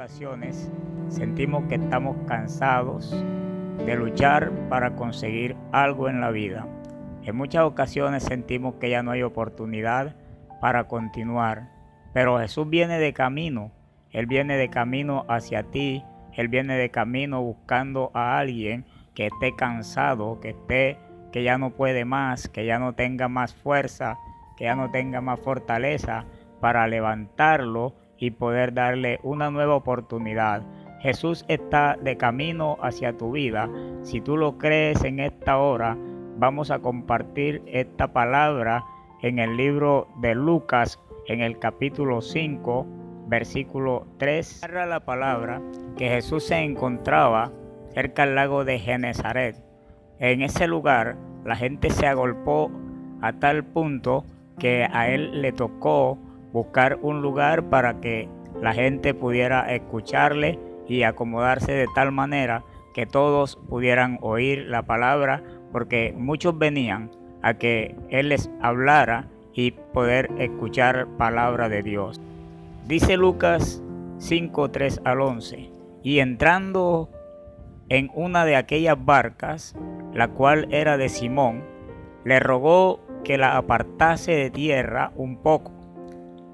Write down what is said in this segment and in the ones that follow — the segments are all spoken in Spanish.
ocasiones sentimos que estamos cansados de luchar para conseguir algo en la vida. En muchas ocasiones sentimos que ya no hay oportunidad para continuar, pero Jesús viene de camino. Él viene de camino hacia ti. Él viene de camino buscando a alguien que esté cansado, que ya no puede más, que ya no tenga más fuerza, que ya no tenga más fortaleza para levantarlo y poder darle una nueva oportunidad. Jesús está de camino hacia tu vida. Si tú lo crees en esta hora, vamos a compartir esta palabra en el libro de Lucas, en el capítulo 5, versículo 3. Narra la palabra que Jesús se encontraba cerca del lago de Genesaret. En ese lugar la gente se agolpó a tal punto que a él le tocó buscar un lugar para que la gente pudiera escucharle y acomodarse de tal manera que todos pudieran oír la palabra, porque muchos venían a que él les hablara y poder escuchar palabra de Dios. Dice Lucas 5, 3 al 11, y entrando en una de aquellas barcas, la cual era de Simón, le rogó que la apartase de tierra un poco,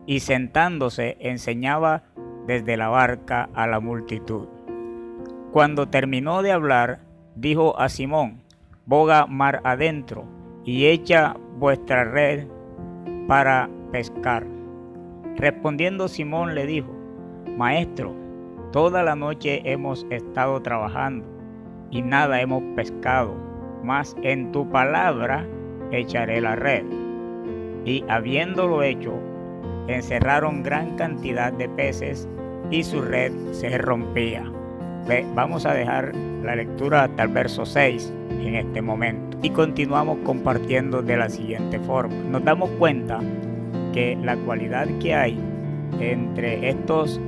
y sentándose enseñaba desde la barca a la multitud. Cuando terminó de hablar, dijo a Simón: boga mar adentro y echa vuestra red para pescar. Respondiendo Simón le dijo: Maestro, toda la noche hemos estado trabajando y nada hemos pescado, mas en tu palabra echaré la red. Y habiéndolo hecho, encerraron gran cantidad de peces y su red se rompía. Vamos a dejar la lectura hasta el verso 6 en este momento y continuamos compartiendo de la siguiente forma. Nos damos cuenta que la cualidad que hay entre estos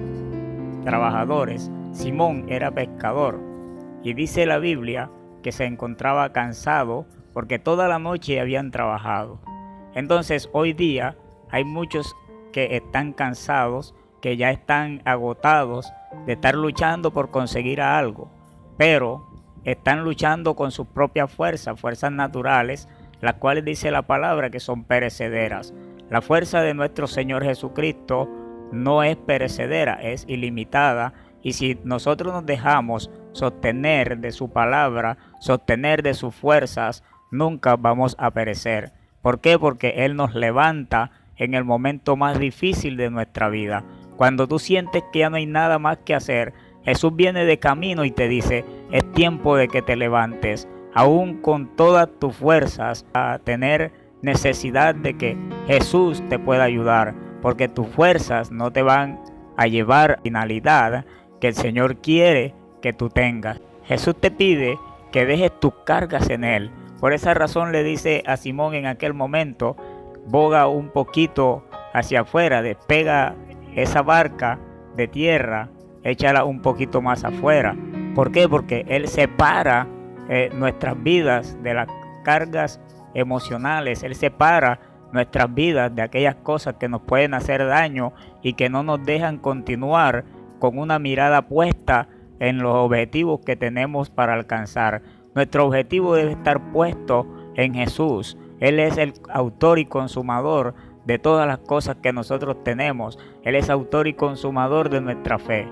trabajadores, Simón era pescador y dice la Biblia que se encontraba cansado porque toda la noche habían trabajado. Entonces hoy día hay muchos que están cansados, que ya están agotados de estar luchando por conseguir algo, pero están luchando con sus propias fuerzas naturales, las cuales dice la palabra que son perecederas. La fuerza de nuestro Señor Jesucristo no es perecedera, es ilimitada, y si nosotros nos dejamos sostener de su palabra, sostener de sus fuerzas, nunca vamos a perecer. ¿Por qué? Porque Él nos levanta en el momento más difícil de nuestra vida. Cuando tú sientes que ya no hay nada más que hacer, Jesús viene de camino y te dice: es tiempo de que te levantes, aún con todas tus fuerzas, a tener necesidad de que Jesús te pueda ayudar, porque tus fuerzas no te van a llevar a la finalidad que el Señor quiere que tú tengas. Jesús te pide que dejes tus cargas en Él. Por esa razón le dice a Simón en aquel momento: boga un poquito hacia afuera, despega esa barca de tierra, échala un poquito más afuera. ¿Por qué? Porque Él separa nuestras vidas de las cargas emocionales. Él separa nuestras vidas de aquellas cosas que nos pueden hacer daño y que no nos dejan continuar con una mirada puesta en los objetivos que tenemos para alcanzar. Nuestro objetivo debe estar puesto en Jesús. Él es el autor y consumador de todas las cosas que nosotros tenemos. Él es autor y consumador de nuestra fe.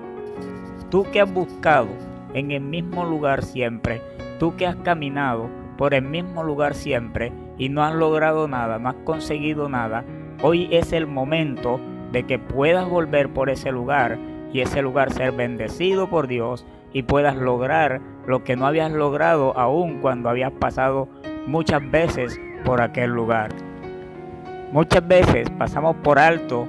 Tú que has buscado en el mismo lugar siempre, tú que has caminado por el mismo lugar siempre y no has logrado nada, no has conseguido nada, hoy es el momento de que puedas volver por ese lugar y ese lugar ser bendecido por Dios y puedas lograr lo que no habías logrado aún cuando habías pasado muchas veces por aquel lugar. Muchas veces pasamos por alto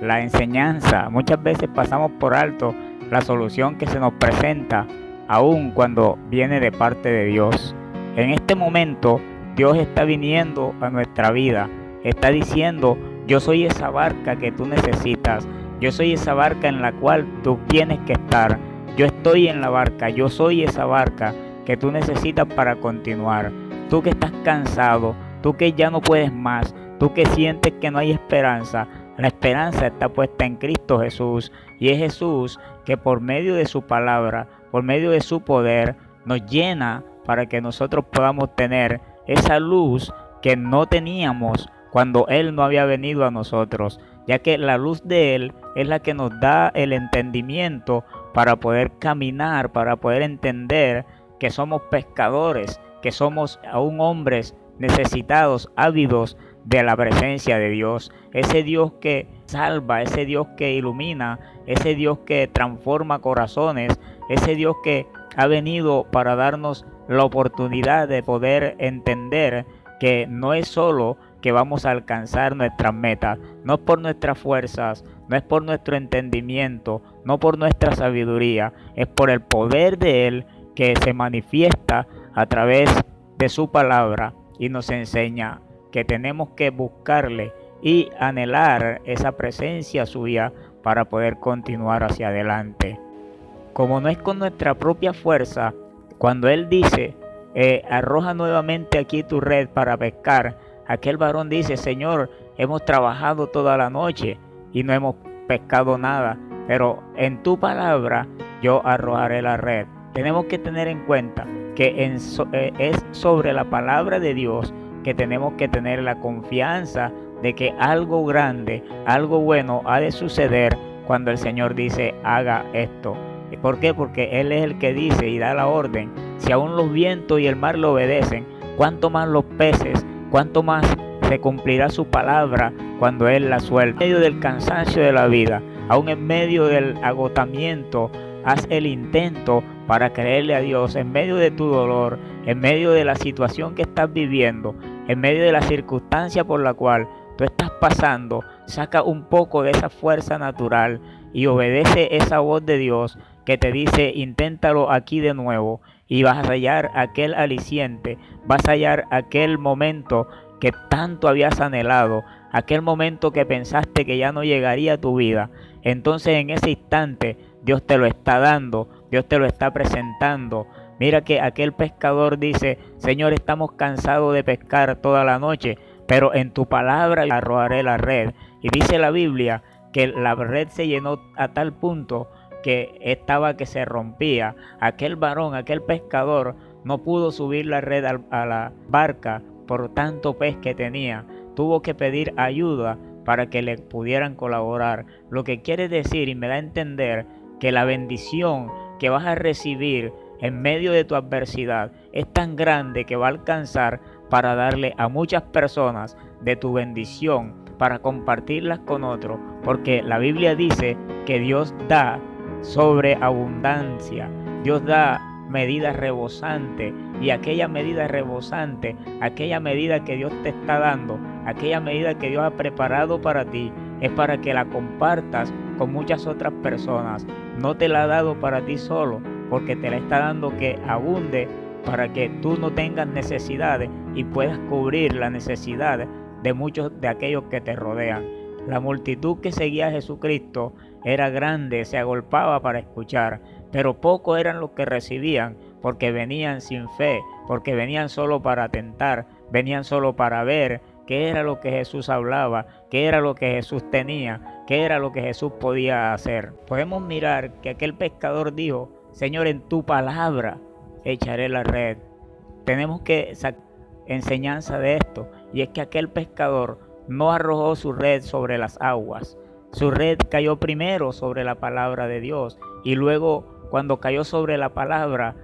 la enseñanza, muchas veces pasamos por alto la solución que se nos presenta, aun cuando viene de parte de Dios. En este momento, Dios está viniendo a nuestra vida, está diciendo: yo soy esa barca que tú necesitas, yo soy esa barca en la cual tú tienes que estar, yo estoy en la barca, yo soy esa barca que tú necesitas para continuar. Tú que estás cansado, tú que ya no puedes más, tú que sientes que no hay esperanza, La esperanza está puesta en Cristo Jesús, y es Jesús que por medio de su palabra, por medio de su poder, nos llena para que nosotros podamos tener esa luz que no teníamos cuando Él no había venido a nosotros, ya que la luz de Él es la que nos da el entendimiento para poder caminar, para poder entender que somos pescadores, que somos aún hombres necesitados, ávidos de la presencia de Dios, ese Dios que salva, ese Dios que ilumina, ese Dios que transforma corazones, ese Dios que ha venido para darnos la oportunidad de poder entender que no es solo que vamos a alcanzar nuestras metas, no es por nuestras fuerzas, no es por nuestro entendimiento, no por nuestra sabiduría, es por el poder de Él que se manifiesta a través de su palabra y nos enseña que tenemos que buscarle y anhelar esa presencia suya para poder continuar hacia adelante. Como no es con nuestra propia fuerza, cuando Él dice, arroja nuevamente aquí tu red para pescar, aquel varón dice, Señor, hemos trabajado toda la noche y no hemos pescado nada, pero en tu palabra yo arrojaré la red. Tenemos que tener en cuenta que es sobre la palabra de Dios que tenemos que tener la confianza de que algo grande, algo bueno ha de suceder cuando el Señor dice haga esto. ¿Por qué? Porque Él es el que dice y da la orden. Si aún los vientos y el mar lo obedecen, ¿cuánto más los peces? ¿Cuánto más se cumplirá su palabra cuando Él la suelta? En medio del cansancio de la vida, aún en medio del agotamiento, haz el intento para creerle a Dios en medio de tu dolor, en medio de la situación que estás viviendo, en medio de la circunstancia por la cual tú estás pasando. Saca un poco de esa fuerza natural y obedece esa voz de Dios que te dice inténtalo aquí de nuevo, y vas a hallar aquel aliciente, vas a hallar aquel momento que tanto habías anhelado, aquel momento que pensaste que ya no llegaría a tu vida. Entonces en ese instante Dios te lo está dando, Dios te lo está presentando. Mira que aquel pescador dice, Señor, estamos cansados de pescar toda la noche, pero en tu palabra arrojaré la red. Y dice la Biblia que la red se llenó a tal punto que estaba que se rompía. Aquel varón, aquel pescador, no pudo subir la red a la barca por tanto pez que tenía. Tuvo que pedir ayuda para que le pudieran colaborar. Lo que quiere decir y me da a entender que la bendición que vas a recibir en medio de tu adversidad es tan grande que va a alcanzar para darle a muchas personas de tu bendición, para compartirlas con otros, porque la Biblia dice que Dios da sobreabundancia, Dios da medida rebosante, y aquella medida rebosante, aquella medida que Dios te está dando, aquella medida que Dios ha preparado para ti, es para que la compartas con muchas otras personas. No te la ha dado para ti solo, porque te la está dando que abunde para que tú no tengas necesidades y puedas cubrir la necesidad de muchos de aquellos que te rodean. La multitud que seguía a Jesucristo era grande, se agolpaba para escuchar, pero pocos eran los que recibían, porque venían sin fe, porque venían solo para tentar, venían solo para ver qué era lo que Jesús hablaba, qué era lo que Jesús tenía, qué era lo que Jesús podía hacer. Podemos mirar que aquel pescador dijo, Señor, en tu palabra echaré la red. Tenemos que sacar enseñanza de esto, y es que aquel pescador no arrojó su red sobre las aguas. Su red cayó primero sobre la palabra de Dios, y luego cuando cayó sobre la palabra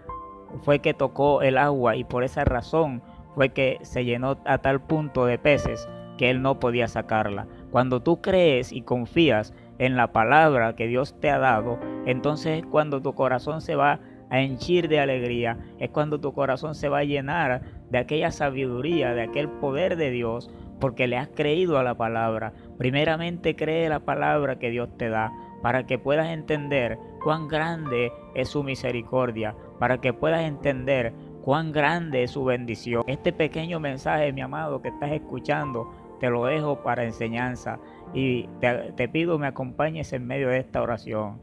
fue que tocó el agua, y por esa razón fue que se llenó a tal punto de peces que él no podía sacarla. Cuando tú crees y confías en la palabra que Dios te ha dado, entonces es cuando tu corazón se va a henchir de alegría, es cuando tu corazón se va a llenar de aquella sabiduría, de aquel poder de Dios, porque le has creído a la palabra. Primeramente cree la palabra que Dios te da, para que puedas entender cuán grande es su misericordia, para que puedas entender cuán grande es su bendición. Este pequeño mensaje, mi amado, que estás escuchando, te lo dejo para enseñanza, y te pido me acompañes en medio de esta oración.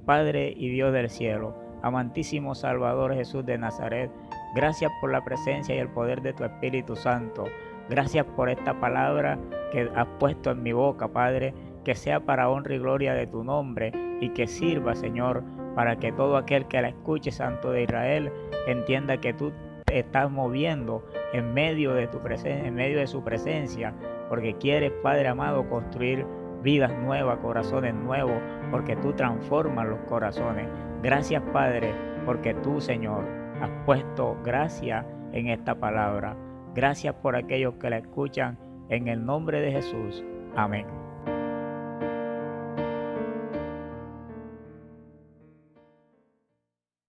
Padre y Dios del cielo, amantísimo Salvador Jesús de Nazaret, gracias por la presencia y el poder de tu Espíritu Santo. Gracias por esta palabra que has puesto en mi boca, Padre, que sea para honra y gloria de tu nombre y que sirva, Señor, para que todo aquel que la escuche, Santo de Israel, entienda que tú te estás moviendo en medio de tu presencia, en medio de su presencia, porque quieres, Padre amado, construir vidas nuevas, corazones nuevos, porque tú transformas los corazones. Gracias, Padre, porque tú, Señor, has puesto gracia en esta palabra. Gracias por aquellos que la escuchan, en el nombre de Jesús. Amén.